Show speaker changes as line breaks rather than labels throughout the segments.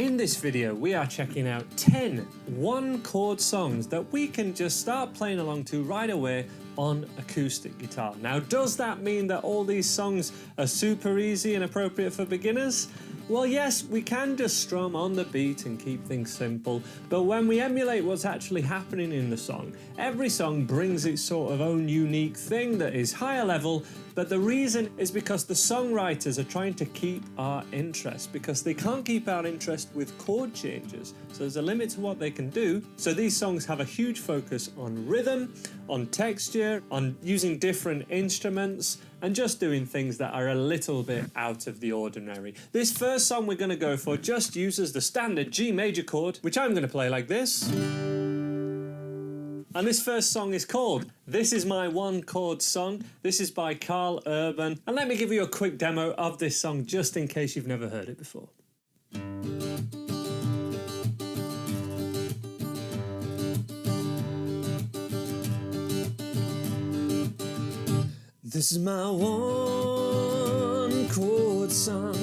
In this video, we are checking out 10 one-chord songs that we can just start playing along to right away on acoustic guitar. Now, does that mean that all these songs are super easy and appropriate for beginners? Well, yes, we can just strum on the beat and keep things simple, but when we emulate what's actually happening in the song, every song brings its sort of own unique thing that is higher level, but the reason is because the songwriters are trying to keep our interest, because they can't keep our interest with chord changes, so there's a limit to what they can do. So these songs have a huge focus on rhythm, on texture, on using different instruments, and just doing things that are a little bit out of the ordinary. This first song we're going to go for just uses the standard G major chord, which I'm going to play like this. And this first song is called This Is My One Chord Song. This is by Carl Urban. And let me give you a quick demo of this song just in case you've never heard it before. This is my one chord song.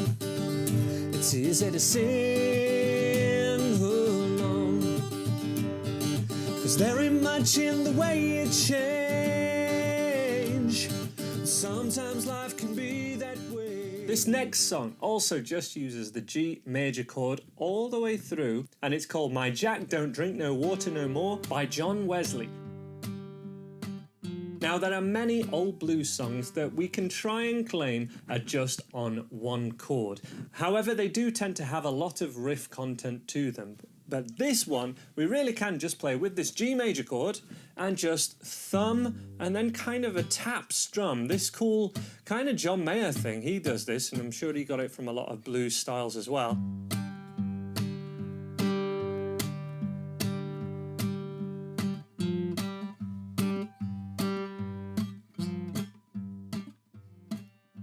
It's easy to sing along, 'cause there ain't much in the way it change. Sometimes life can be that way. This next song also just uses the G major chord all the way through, and it's called My Jack Don't Drink No Water No More by John Wesley. Now, there are many old blues songs that we can try and claim are just on one chord. However, they do tend to have a lot of riff content to them. But this one, we really can just play with this G major chord and just thumb and then kind of a tap strum. This cool kind of John Mayer thing, he does this, and I'm sure he got it from a lot of blues styles as well.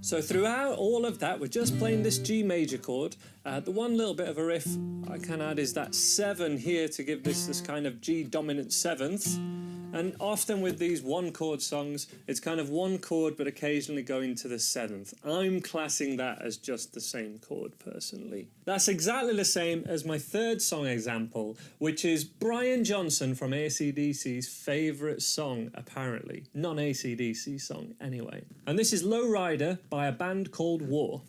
So throughout all of that, we're just playing this G major chord. The one little bit of a riff I can add is that 7 here to give this kind of G dominant 7th. And often with these one chord songs, it's kind of one chord but occasionally going to the 7th. I'm classing that as just the same chord personally. That's exactly the same as my third song example, which is Brian Johnson from AC/DC's favourite song, apparently. Non-AC/DC song, anyway. And this is Lowrider by a band called War.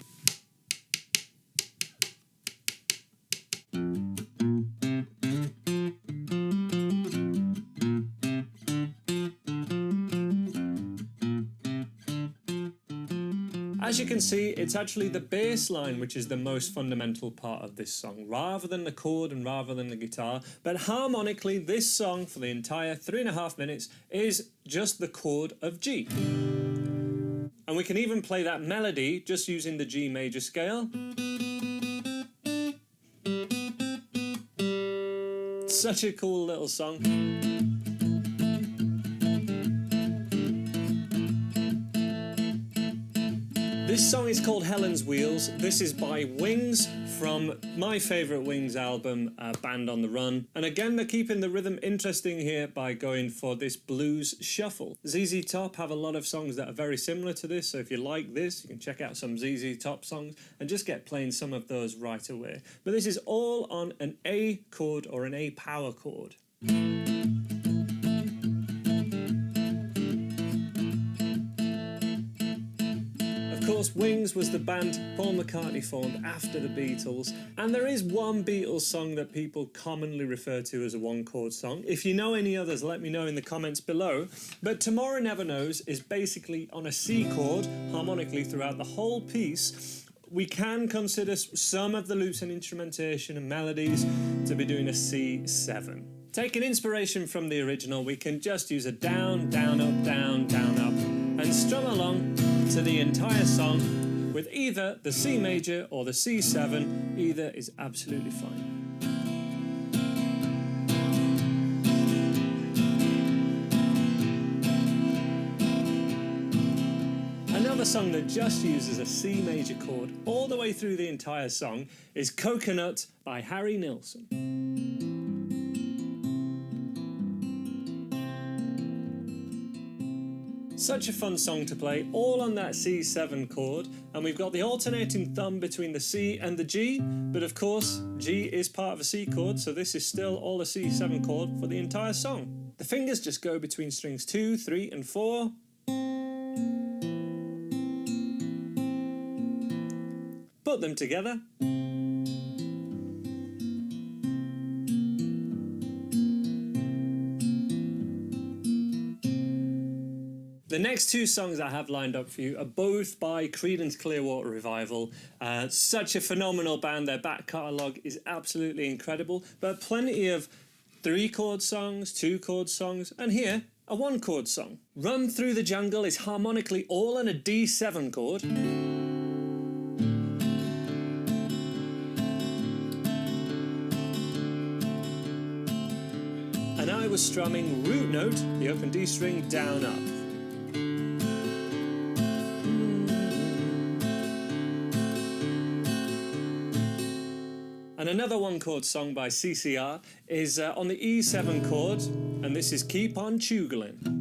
As you can see, it's actually the bass line which is the most fundamental part of this song, rather than the chord and rather than the guitar. But harmonically, this song for the entire 3.5 minutes is just the chord of G. And we can even play that melody just using the G major scale. Such a cool little song. This song is called Helen's Wheels. This is by Wings from my favourite Wings album, Band on the Run. And again, they're keeping the rhythm interesting here by going for this blues shuffle. ZZ Top have a lot of songs that are very similar to this, so if you like this, you can check out some ZZ Top songs and just get playing some of those right away. But this is all on an A chord or an A power chord. Of course, Wings was the band Paul McCartney formed after the Beatles, and there is one Beatles song that people commonly refer to as a one-chord song. If you know any others, let me know in the comments below. But Tomorrow Never Knows is basically on a C chord, harmonically throughout the whole piece. We can consider some of the loops and instrumentation and melodies to be doing a C7. Taking inspiration from the original, we can just use a down, down, up, down, down, up, and strum along to the entire song with either the C major or the C7. Either is absolutely fine. Another song that just uses a C major chord all the way through the entire song is Coconut by Harry Nilsson. Such a fun song to play, all on that C7 chord, and we've got the alternating thumb between the C and the G, but of course G is part of a C chord, so this is still all a C7 chord for the entire song. The fingers just go between strings 2, 3 and 4. Put them together. The next two songs I have lined up for you are both by Creedence Clearwater Revival. Such a phenomenal band. Their back catalogue is absolutely incredible, but plenty of 3-chord songs, 2-chord songs, and here, a 1-chord song. Run Through the Jungle is harmonically all on a D7 chord. And I was strumming root note, the open D string, down up. And another 1-chord song by CCR is on the E7 chord, and this is Keep On Chugling.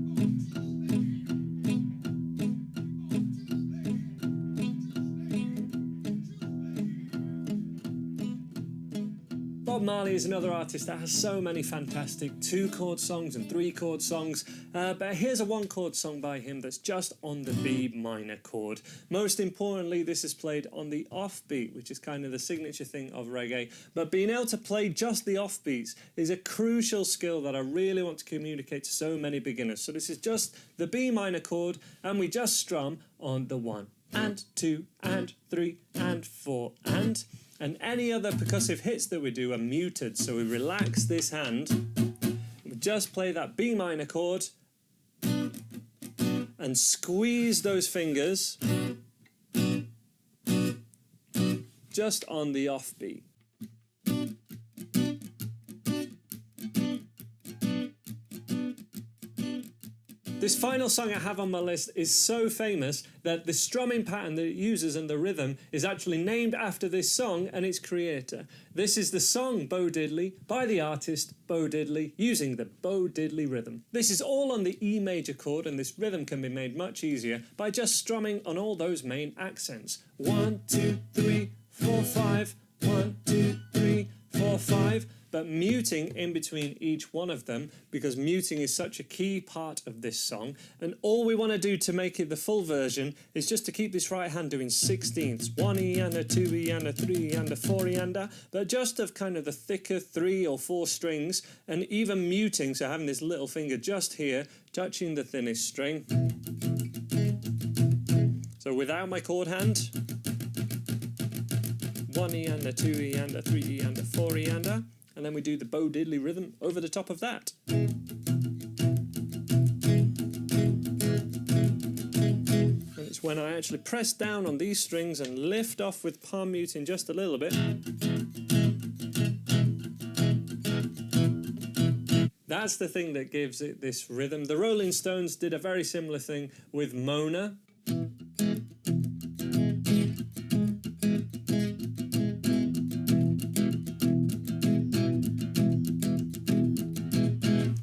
Bob Marley is another artist that has so many fantastic 2-chord songs and 3-chord songs, but here's a 1-chord song by him that's just on the B minor chord. Most importantly, this is played on the offbeat, which is kind of the signature thing of reggae, but being able to play just the offbeats is a crucial skill that I really want to communicate to so many beginners. So this is just the B minor chord, and we just strum on the 1 and 2 and 3 and 4 and any other percussive hits that we do are muted, so we relax this hand, we just play that B minor chord and squeeze those fingers just on the offbeat. This final song I have on my list is so famous that the strumming pattern that it uses and the rhythm is actually named after this song and its creator. This is the song Bo Diddley by the artist Bo Diddley using the Bo Diddley rhythm. This is all on the E major chord, and this rhythm can be made much easier by just strumming on all those main accents. 1, 2, 3, 4, 5, 1, 2, 3, 4, 5. But muting in between each one of them, because muting is such a key part of this song. And all we want to do to make it the full version is just to keep this right hand doing 16ths. 1E and a 2E and a 3E and a 4E and a, but just of kind of the thicker 3 or 4 strings, and even muting, so having this little finger just here, touching the thinnest string. So without my chord hand, 1E and a 2E and a 3E and a 4E and a, and then we do the Bo Diddley rhythm over the top of that. And it's when I actually press down on these strings and lift off with palm muting just a little bit. That's the thing that gives it this rhythm. The Rolling Stones did a very similar thing with Mona.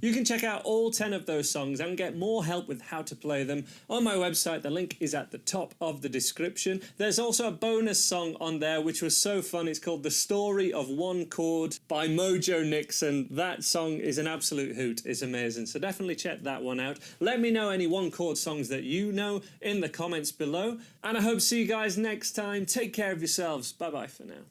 You can check out all 10 of those songs and get more help with how to play them on my website. The link is at the top of the description. There's also a bonus song on there which was so fun. It's called The Story of One Chord by Mojo Nixon. That song is an absolute hoot. It's amazing. So definitely check that one out. Let me know any 1-chord songs that you know in the comments below. And I hope to see you guys next time. Take care of yourselves. Bye-bye for now.